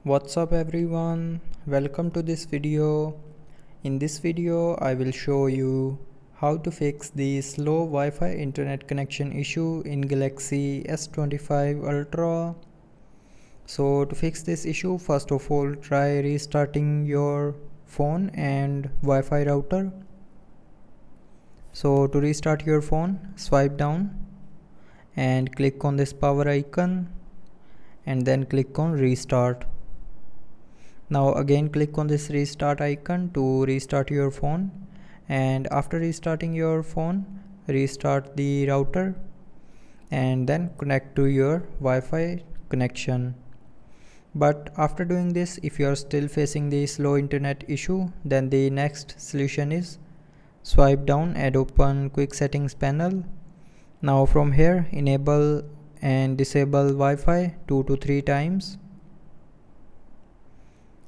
What's up everyone, welcome to this video. In this video I will show you how to fix the slow Wi-Fi internet connection issue in Galaxy S25 Ultra. So to fix this issue, first of all try restarting your phone and Wi-Fi router. So to restart your phone, swipe down and click on this power icon and then click on restart. Now again click on this restart icon to restart your phone, and after restarting your phone, restart the router and then connect to your Wi-Fi connection. But after doing this, if you are still facing the slow internet issue, then the next solution is swipe down and open quick settings panel. Now from here, enable and disable Wi-Fi 2 to 3 times,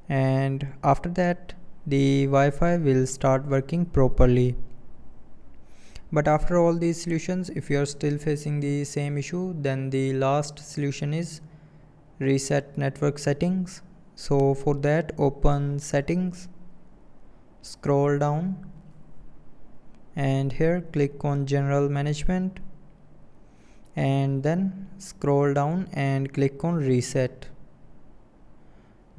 and after that the Wi-Fi will start working properly. But after all these solutions, if you are still facing the same issue, then the last solution is reset network settings. So for that, open settings, scroll down, and here click on general management, and then scroll down and click on reset.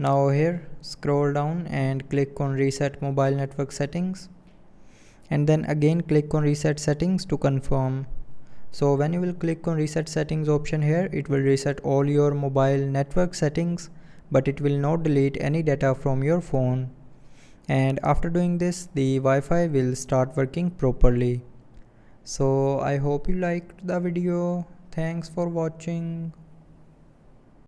Now here scroll down and click on reset mobile network settings, and then again click on reset settings to confirm. So when you will click on reset settings option here, it will reset all your mobile network settings, but it will not delete any data from your phone. And after doing this, the Wi-Fi will start working properly. So I hope you liked the video. Thanks for watching.